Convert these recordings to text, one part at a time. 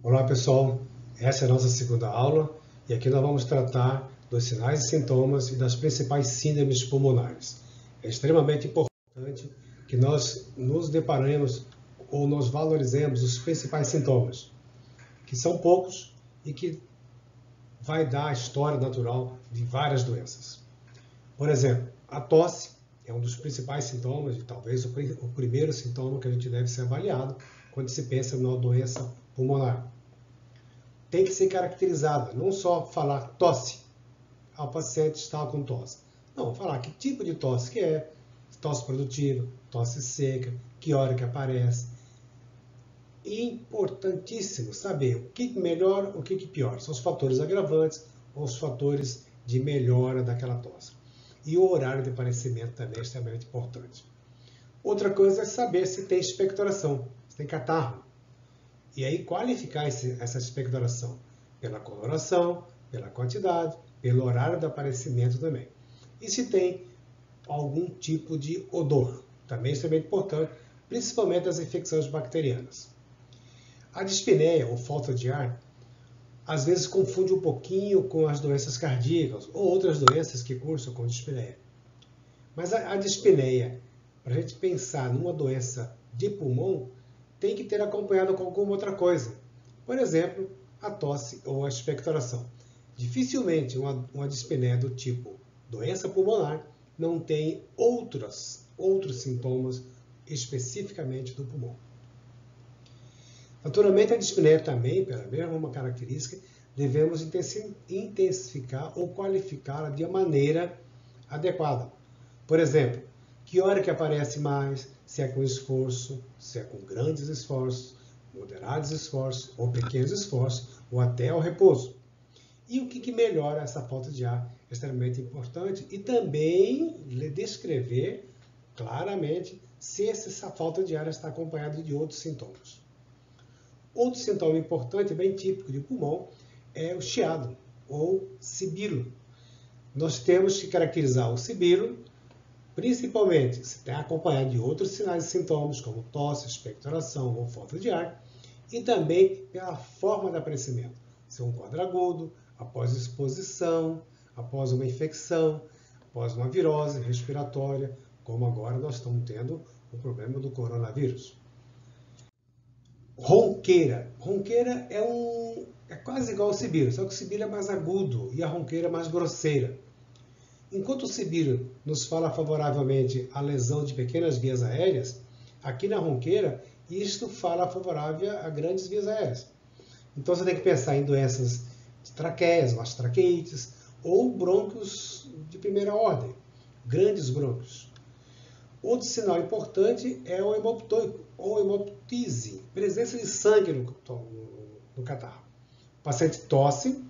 Olá pessoal, essa é a nossa segunda aula e aqui nós vamos tratar dos sinais e sintomas e das principais síndromes pulmonares. É extremamente importante que nós nos deparemos ou nós valorizemos os principais sintomas, que são poucos e que vai dar a história natural de várias doenças. Por exemplo, a tosse é um dos principais sintomas e talvez o primeiro sintoma que a gente deve ser avaliado quando se pensa numa doença pulmonar. Tem que ser caracterizada, não só falar tosse, o paciente está com tosse. Não, falar que tipo de tosse que é, tosse produtiva, tosse seca, que hora que aparece. Importantíssimo saber o que melhora, o que piora. São os fatores agravantes ou os fatores de melhora daquela tosse. E o horário de aparecimento também é extremamente importante. Outra coisa é saber se tem expectoração, se tem catarro. E aí qualificar essa expectoração pela coloração, pela quantidade, pelo horário de aparecimento também. E se tem algum tipo de odor, também isso é bem importante, principalmente as infecções bacterianas. A dispneia, ou falta de ar, às vezes confunde um pouquinho com as doenças cardíacas ou outras doenças que cursam com dispneia. Mas a dispneia, para a gente pensar numa doença de pulmão, tem que ter acompanhado com alguma outra coisa. Por exemplo, a tosse ou a expectoração. Dificilmente uma dispneia do tipo doença pulmonar não tem outros sintomas especificamente do pulmão. Naturalmente, a dispneia também, pela mesma característica, devemos intensificar ou qualificá-la de maneira adequada. Por exemplo, que hora que aparece mais, se é com esforço, se é com grandes esforços, moderados esforços, ou pequenos esforços, ou até ao repouso. E o que melhora essa falta de ar é extremamente importante e também descrever claramente se essa falta de ar está acompanhada de outros sintomas. Outro sintoma importante, bem típico de pulmão, é o chiado ou sibilo. Nós temos que caracterizar o sibilo principalmente se tem acompanhado de outros sinais e sintomas, como tosse, expectoração ou falta de ar, e também pela forma de aparecimento. Se é um quadro agudo, após exposição, após uma infecção, após uma virose respiratória, como agora nós estamos tendo o problema do coronavírus. Ronqueira. Ronqueira é quase igual ao sibilo, só que o sibilo é mais agudo e a ronqueira é mais grosseira. Enquanto o sibilo nos fala favoravelmente à lesão de pequenas vias aéreas, aqui na ronqueira, isto fala favorável a grandes vias aéreas. Então você tem que pensar em doenças de traqueias, ou as traqueites, ou brônquios de primeira ordem, grandes brônquios. Outro sinal importante é o hemoptoico, ou hemoptise, presença de sangue no catarro. O paciente tosse,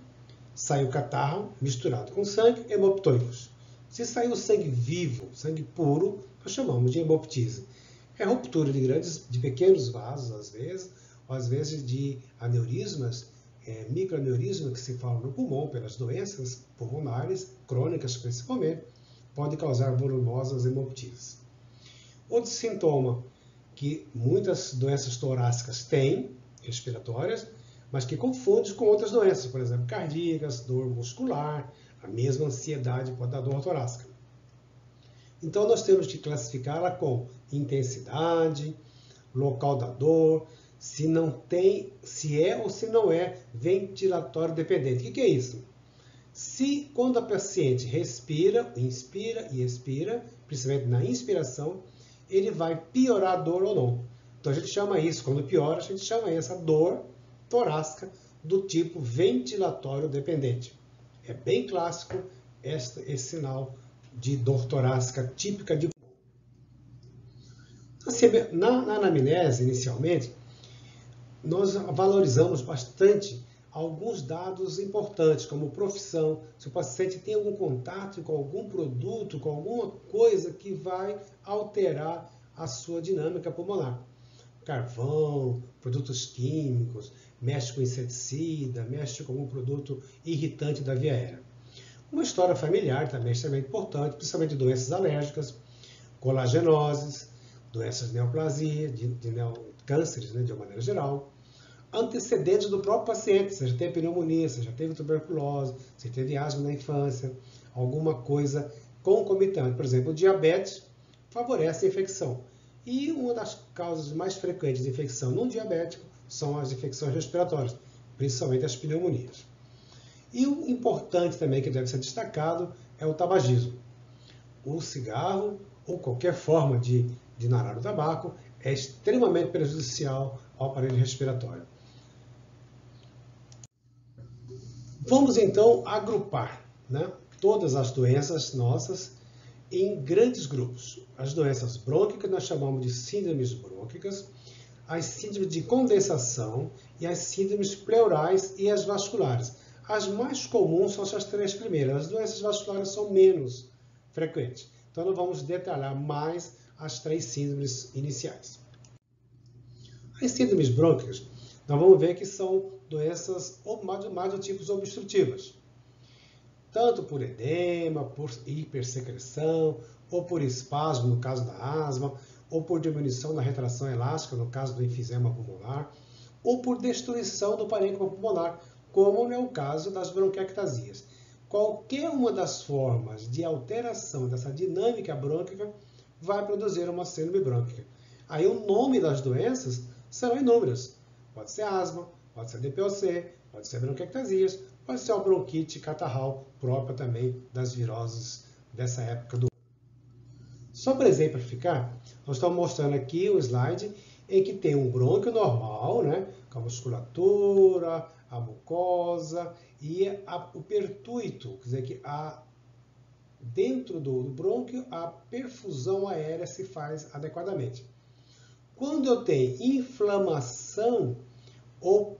sai o catarro misturado com sangue, hemoptoicos. Se sair o sangue vivo, sangue puro, nós chamamos de hemoptise. É ruptura de pequenos vasos, às vezes, ou às vezes de aneurismas, microaneurisma que se fala no pulmão, pelas doenças pulmonares, crônicas principalmente, pode causar volumosas hemoptises. Outro sintoma que muitas doenças torácicas têm, respiratórias, mas que confunde com outras doenças, por exemplo, cardíacas, dor muscular, a mesma ansiedade pode dar dor torácica. Então, nós temos que classificá-la com intensidade, local da dor, se é ou se não é ventilatório dependente. O que é isso? Se quando a paciente respira, inspira e expira, principalmente na inspiração, ele vai piorar a dor ou não. Então, a gente chama isso, quando piora, a gente chama essa dor torácica do tipo ventilatório dependente. É bem clássico esse sinal de dor torácica típica de pulmão. Na anamnese, inicialmente, nós valorizamos bastante alguns dados importantes, como profissão, se o paciente tem algum contato com algum produto, com alguma coisa que vai alterar a sua dinâmica pulmonar. Carvão, produtos químicos, mexe com inseticida, mexe com algum produto irritante da via aérea. Uma história familiar também é extremamente importante, principalmente doenças alérgicas, colagenoses, doenças de neoplasia, cânceres, de uma maneira geral, antecedentes do próprio paciente, se já teve pneumonia, se já teve tuberculose, se teve asma na infância, alguma coisa concomitante. Por exemplo, o diabetes favorece a infecção. E uma das causas mais frequentes de infecção no diabético são as infecções respiratórias, principalmente as pneumonias. E o importante também que deve ser destacado é o tabagismo. O cigarro ou qualquer forma de inalar o tabaco é extremamente prejudicial ao aparelho respiratório. Vamos então agrupar, né, todas as doenças nossas em grandes grupos. As doenças brônquicas nós chamamos de síndromes brônquicas, as síndromes de condensação e as síndromes pleurais e as vasculares. As mais comuns são essas três primeiras. As doenças vasculares são menos frequentes. Então nós vamos detalhar mais as três síndromes iniciais. As síndromes brônquicas, nós vamos ver que são doenças mais do tipo obstrutivas. Tanto por edema, por hipersecreção, ou por espasmo no caso da asma, ou por diminuição da retração elástica no caso do enfisema pulmonar, ou por destruição do parênquima pulmonar, como é o caso das bronquiectasias. Qualquer uma das formas de alteração dessa dinâmica brônquica vai produzir uma síndrome brônquica. Aí o nome das doenças serão inúmeras. Pode ser asma, pode ser DPOC, pode ser bronquiectasias, pode ser uma bronquite catarral própria também das viroses dessa época do ano. Só para exemplificar, nós estamos mostrando aqui um slide em que tem um brônquio normal, né, com a musculatura, a mucosa e o pertuito, quer dizer que dentro do brônquio a perfusão aérea se faz adequadamente. Quando eu tenho inflamação ou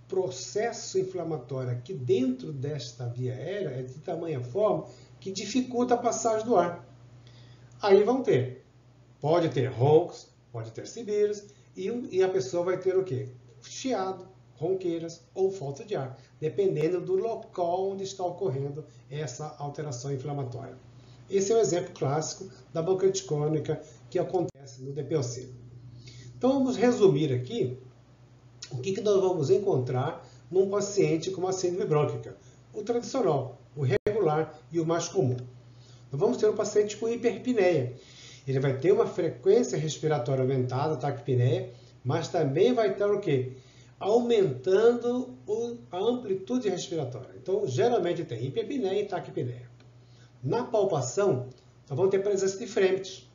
processo inflamatório aqui dentro desta via aérea, é de tamanha forma que dificulta a passagem do ar. Aí pode ter roncos, pode ter sibiras, e a pessoa vai ter o quê? Chiado, ronqueiras ou falta de ar, dependendo do local onde está ocorrendo essa alteração inflamatória. Esse é um exemplo clássico da bronquite crônica que acontece no DPOC. Então vamos resumir aqui o que nós vamos encontrar num paciente com uma síndrome brônquica. O tradicional, o regular e o mais comum. Nós vamos ter um paciente com hiperpneia. Ele vai ter uma frequência respiratória aumentada, taquipneia, mas também vai ter o quê? Aumentando a amplitude respiratória. Então, geralmente tem hiperpneia e taquipneia. Na palpação, nós vamos ter presença de frêmitos.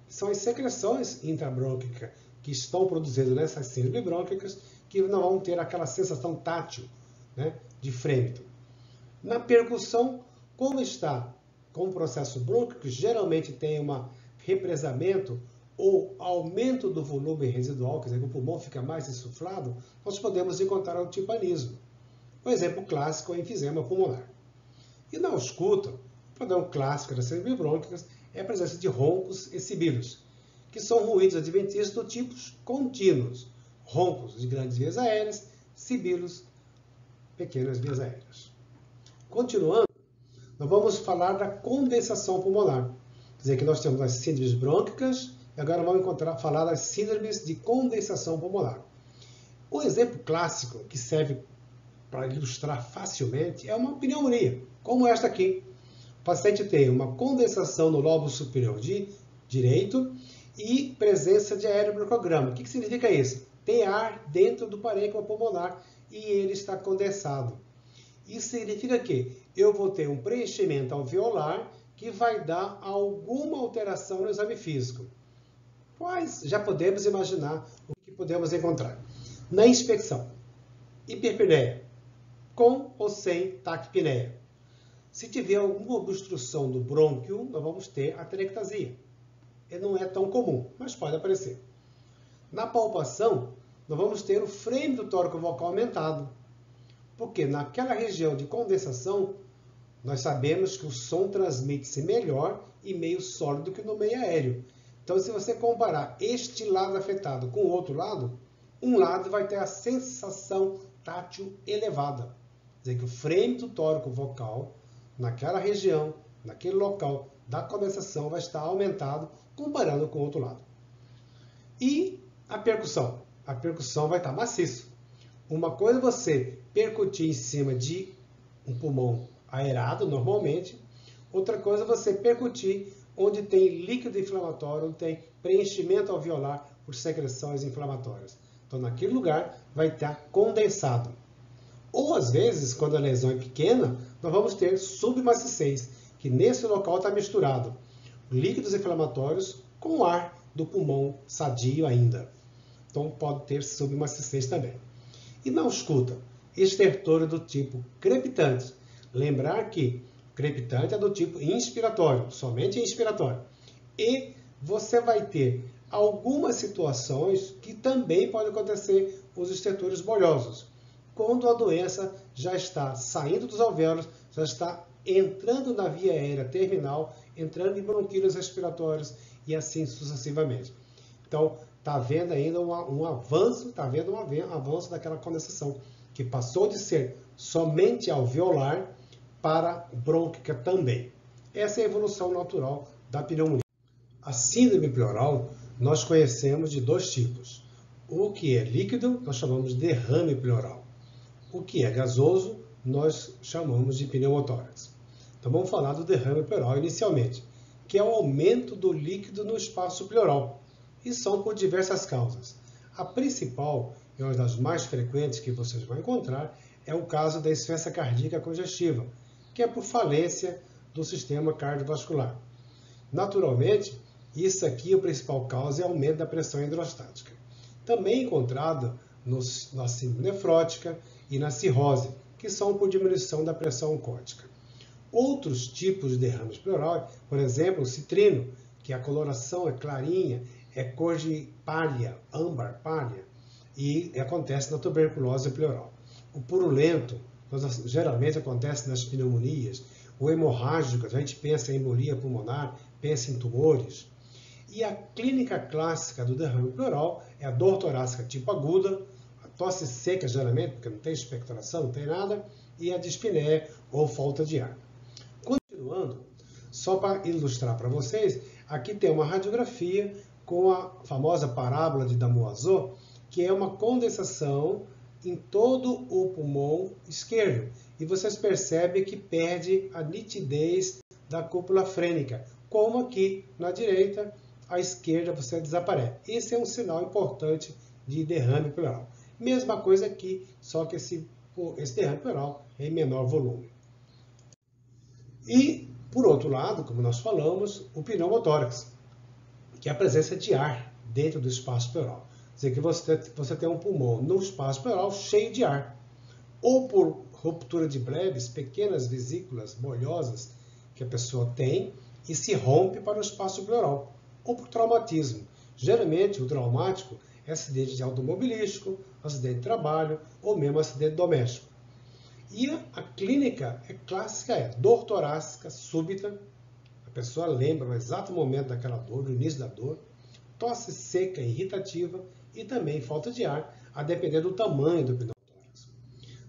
São as secreções intrabrônquicas que estão produzidas nessas síndromes brônquicas que nós vamos ter aquela sensação tátil, né, de frêmito. Na percussão, como está com o processo brônquico, geralmente tem um represamento ou aumento do volume residual, quer dizer, que o pulmão fica mais insuflado, nós podemos encontrar o timpanismo. Um exemplo clássico é o enfisema pulmonar. E na ausculta, o padrão clássico das síndromes brônquicas é a presença de roncos e sibilos, que são ruídos adventícios do tipo contínuos, roncos de grandes vias aéreas, sibilos, pequenas vias aéreas. Continuando, nós vamos falar da condensação pulmonar. Quer dizer que nós temos as síndromes brônquicas e agora vamos falar das síndromes de condensação pulmonar. Um exemplo clássico que serve para ilustrar facilmente é uma pneumonia, como esta aqui. O paciente tem uma condensação no lobo superior direito e presença de aerobricograma. O que significa isso? Tem ar dentro do parênquima pulmonar e ele está condensado. Isso significa que eu vou ter um preenchimento alveolar que vai dar alguma alteração no exame físico. Mas já podemos imaginar o que podemos encontrar. Na inspecção, hiperpneia, com ou sem taquipneia. Se tiver alguma obstrução do brônquio, nós vamos ter atelectasia. Não é tão comum, mas pode aparecer. Na palpação, nós vamos ter o frêmito tóraco-vocal aumentado. Porque naquela região de condensação, nós sabemos que o som transmite-se melhor e meio sólido que no meio aéreo. Então, se você comparar este lado afetado com o outro lado, um lado vai ter a sensação tátil elevada. Quer dizer que o frêmito tóraco-vocal, naquela região, naquele local da condensação, vai estar aumentado comparando com o outro lado. E a percussão? A percussão vai estar maciço. Uma coisa é você percutir em cima de um pulmão aerado, normalmente. Outra coisa é você percutir onde tem líquido inflamatório, onde tem preenchimento alveolar por secreções inflamatórias. Então, naquele lugar vai estar condensado. Ou, às vezes, quando a lesão é pequena, nós vamos ter submaciçez, que nesse local está misturado líquidos inflamatórios com ar do pulmão sadio ainda. Então, pode ter submaciçez também. E na ausculta, estertores do tipo crepitante. Lembrar que crepitante é do tipo inspiratório, somente inspiratório. E você vai ter algumas situações que também podem acontecer os estertores bolhosos. Quando a doença já está saindo dos alvéolos, já está entrando na via aérea terminal, entrando em bronquíolos respiratórios e assim sucessivamente. Então, está havendo ainda um avanço, está havendo um avanço daquela condensação, que passou de ser somente alveolar para brônquica também. Essa é a evolução natural da pneumonia. A síndrome pleural nós conhecemos de dois tipos. O que é líquido, nós chamamos de derrame pleural. O que é gasoso, nós chamamos de pneumotórax. Então vamos falar do derrame pleural inicialmente, que é o aumento do líquido no espaço pleural. E são por diversas causas. A principal, e uma das mais frequentes que vocês vão encontrar, é o caso da insuficiência cardíaca congestiva, que é por falência do sistema cardiovascular. Naturalmente, isso aqui, a principal causa é o aumento da pressão hidrostática. Também encontrado na síndrome nefrótica e na cirrose, que são por diminuição da pressão oncótica. Outros tipos de derrames pleural, por exemplo, o citrino, que a coloração é clarinha, é cor de palha, âmbar, palha, e acontece na tuberculose pleural. O purulento, geralmente acontece nas pneumonias. O hemorrágico, a gente pensa em embolia pulmonar, pensa em tumores. E a clínica clássica do derrame pleural é a dor torácica tipo aguda, a tosse seca geralmente, porque não tem expectoração, não tem nada, e a dispneia ou falta de ar. Continuando, só para ilustrar para vocês, aqui tem uma radiografia com a famosa parábola de Damoiseau, que é uma condensação em todo o pulmão esquerdo. E vocês percebem que perde a nitidez da cúpula frênica, como aqui na direita, à esquerda você desaparece. Esse é um sinal importante de derrame pleural. Mesma coisa aqui, só que esse derrame pleural é em menor volume. E, por outro lado, como nós falamos, o pneumotórax, que é a presença de ar dentro do espaço pleural. Quer dizer que você tem um pulmão no espaço pleural cheio de ar. Ou por ruptura de Bleves, pequenas vesículas bolhosas que a pessoa tem e se rompe para o espaço pleural. Ou por traumatismo. Geralmente, o traumático é acidente de automobilístico, acidente de trabalho ou mesmo acidente doméstico. E a clínica clássica é dor torácica súbita, a pessoa lembra no exato momento daquela dor, do início da dor, tosse seca e irritativa e também falta de ar, a depender do tamanho do pneumotórax.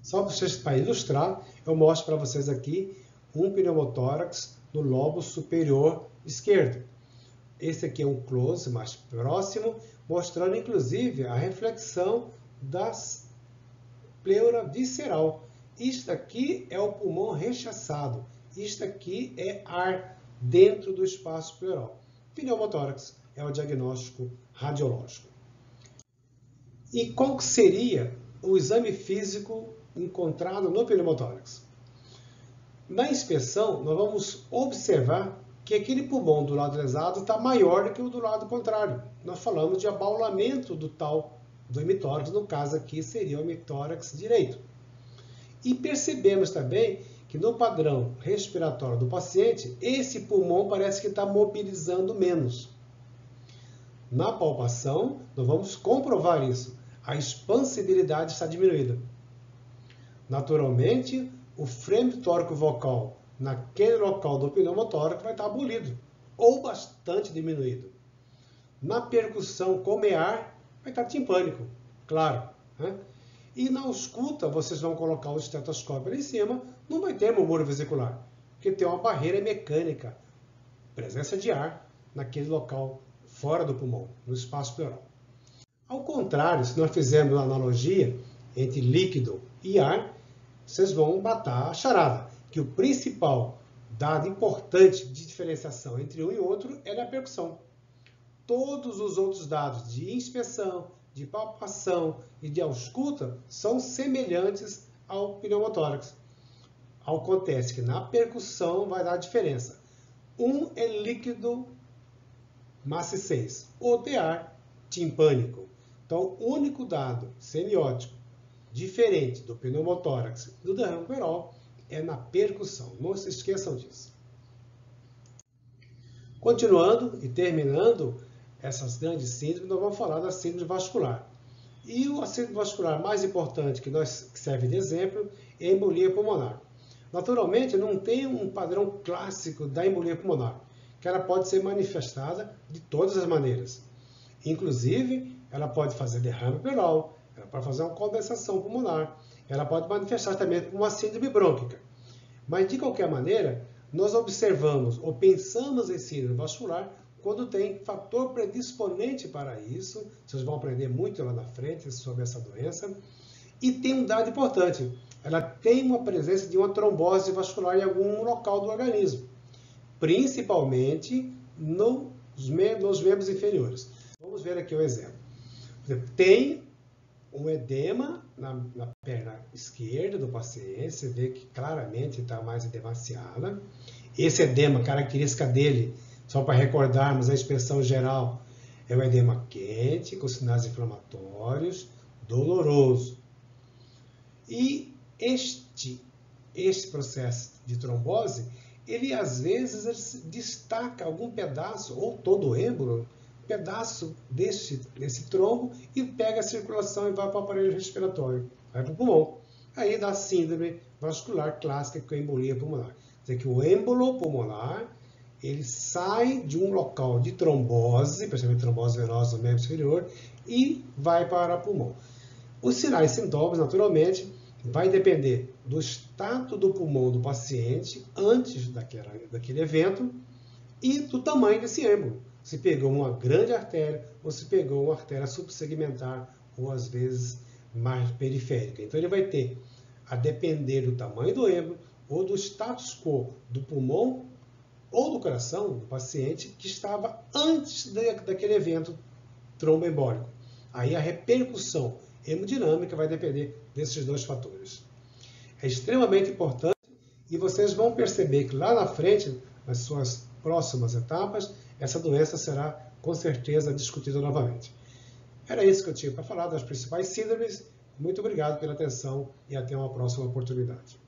Só para ilustrar, eu mostro para vocês aqui um pneumotórax no lobo superior esquerdo. Esse aqui é um close mais próximo, mostrando inclusive a reflexão da pleura visceral. Isto aqui é o pulmão rechaçado. Isto aqui é ar dentro do espaço pleural. Pneumotórax é o diagnóstico radiológico. E qual seria o exame físico encontrado no pneumotórax? Na inspeção, nós vamos observar que aquele pulmão do lado lesado está maior do que o do lado contrário. Nós falamos de abaulamento do hemitórax, no caso aqui seria o hemitórax direito. E percebemos também que no padrão respiratório do paciente, esse pulmão parece que está mobilizando menos. Na palpação, nós vamos comprovar isso. A expansibilidade está diminuída. Naturalmente, o frame tórico vocal naquele local do pneumotórax vai estar abolido ou bastante diminuído. Na percussão comear, vai estar timpânico, claro. Né? E na ausculta, vocês vão colocar o estetoscópio ali em cima, não vai ter murmúrio vesicular, porque tem uma barreira mecânica, presença de ar naquele local fora do pulmão, no espaço pleural. Ao contrário, se nós fizermos uma analogia, entre líquido e ar, vocês vão matar a charada, que o principal dado importante de diferenciação entre um e outro é a percussão. Todos os outros dados de inspeção, de palpação e de ausculta são semelhantes ao pneumotórax. Acontece que na percussão vai dar diferença. Um é líquido massa 6, outro é ar timpânico. Então, o único dado semiótico diferente do pneumotórax e do derrame pleural é na percussão. Não se esqueçam disso. Continuando e terminando essas grandes síndromes, nós vamos falar da síndrome vascular. E a síndrome vascular mais importante que serve de exemplo é a embolia pulmonar. Naturalmente, não tem um padrão clássico da embolia pulmonar, que ela pode ser manifestada de todas as maneiras. Inclusive, ela pode fazer derrame pleural, ela pode fazer uma condensação pulmonar, ela pode manifestar também como uma síndrome brônquica. Mas, de qualquer maneira, nós observamos ou pensamos em síndrome vascular quando tem fator predisponente para isso. Vocês vão aprender muito lá na frente sobre essa doença. E tem um dado importante, ela tem uma presença de uma trombose vascular em algum local do organismo, principalmente nos membros inferiores. Vamos ver aqui um exemplo. Tem um edema na perna esquerda do paciente, você vê que claramente está mais edemaciada. Esse edema, característica dele, só para recordarmos a inspeção geral, é um edema quente, com sinais inflamatórios, doloroso. E este processo de trombose, ele às vezes destaca algum pedaço, ou todo o êmbolo, pedaço desse trombo e pega a circulação e vai para o aparelho respiratório, vai para o pulmão. Aí dá síndrome vascular clássica, que é a embolia pulmonar. Quer dizer que o êmbolo pulmonar, ele sai de um local de trombose, principalmente trombose venosa do membro inferior, e vai para o pulmão. Os sinais e sintomas, naturalmente, vai depender do estado do pulmão do paciente antes daquele evento e do tamanho desse êmbolo. Se pegou uma grande artéria ou se pegou uma artéria subsegmentar ou às vezes mais periférica. Então ele vai ter a depender do tamanho do êmbolo ou do status quo do pulmão ou do coração do paciente que estava antes daquele evento tromboembólico. Aí a repercussão hemodinâmica vai depender desses dois fatores. É extremamente importante e vocês vão perceber que lá na frente, nas suas próximas etapas, essa doença será com certeza discutida novamente. Era isso que eu tinha para falar das principais síndromes. Muito obrigado pela atenção e até uma próxima oportunidade.